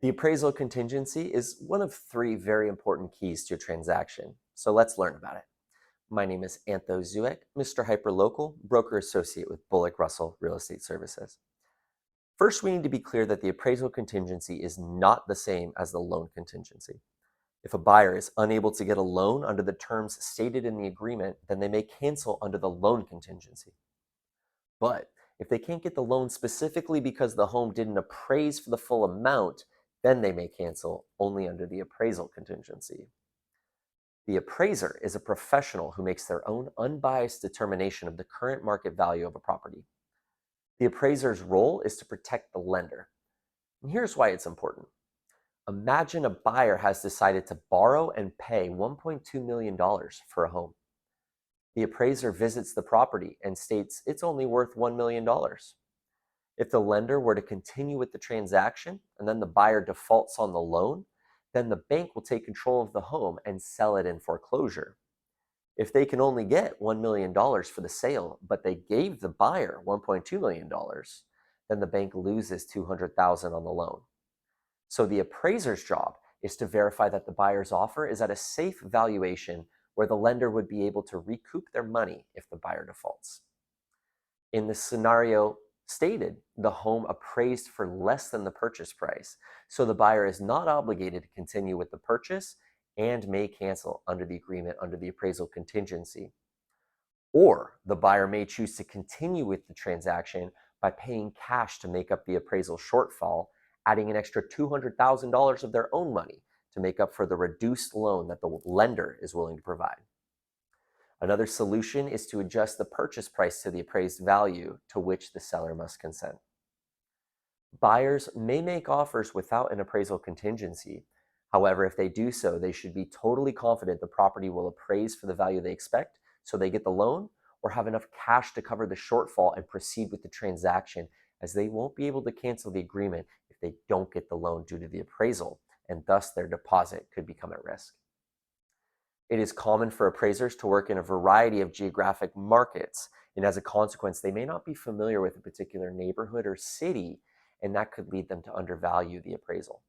The appraisal contingency is one of three very important keys to a transaction, so let's learn about it. My name is Antho Zueck, Mr. Hyperlocal, broker associate with Bullock Real Estate Services. First, we need to be clear that the appraisal contingency is not the same as the loan contingency. If a buyer is unable to get a loan under the terms stated in the agreement, then they may cancel under the loan contingency. But if they can't get the loan specifically because the home didn't appraise for the full amount, then they may cancel only under the appraisal contingency. The appraiser is a professional who makes their own unbiased determination of the current market value of a property. The appraiser's role is to protect the lender. And here's why it's important. Imagine a buyer has decided to borrow and pay $1.2 million for a home. The appraiser visits the property and states it's only worth $1 million. If the lender were to continue with the transaction and then the buyer defaults on the loan, then the bank will take control of the home and sell it in foreclosure. If they can only get $1 million for the sale, but they gave the buyer $1.2 million, then the bank loses $200,000 on the loan. So the appraiser's job is to verify that the buyer's offer is at a safe valuation where the lender would be able to recoup their money if the buyer defaults. In the scenario stated, the home appraised for less than the purchase price, so the buyer is not obligated to continue with the purchase and may cancel under the agreement under the appraisal contingency. Or the buyer may choose to continue with the transaction by paying cash to make up the appraisal shortfall, adding an extra $200,000 of their own money to make up for the reduced loan that the lender is willing to provide. Another solution is to adjust the purchase price to the appraised value to which the seller must consent. Buyers may make offers without an appraisal contingency. However, if they do so, they should be totally confident the property will appraise for the value they expect so they get the loan, or have enough cash to cover the shortfall and proceed with the transaction, as they won't be able to cancel the agreement if they don't get the loan due to the appraisal, and thus their deposit could become at risk. It is common for appraisers to work in a variety of geographic markets, and as a consequence, they may not be familiar with a particular neighborhood or city, and that could lead them to undervalue the appraisal.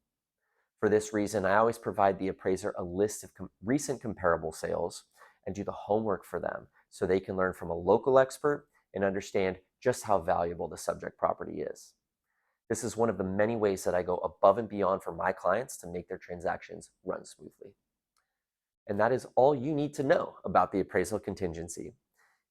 For this reason, I always provide the appraiser a list of recent comparable sales and do the homework for them so they can learn from a local expert and understand just how valuable the subject property is. This is one of the many ways that I go above and beyond for my clients to make their transactions run smoothly. And that is all you need to know about the appraisal contingency.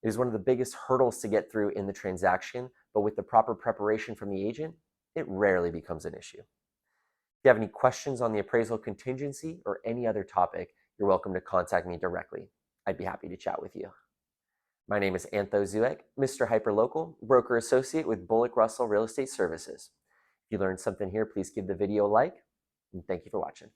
It is one of the biggest hurdles to get through in the transaction, but with the proper preparation from the agent, it rarely becomes an issue. If you have any questions on the appraisal contingency or any other topic, you're welcome to contact me directly. I'd be happy to chat with you. My name is Antho Zueck, Mr. Hyperlocal, broker associate with Bullock Real Estate Services. If you learned something here, please give the video a like, and thank you for watching.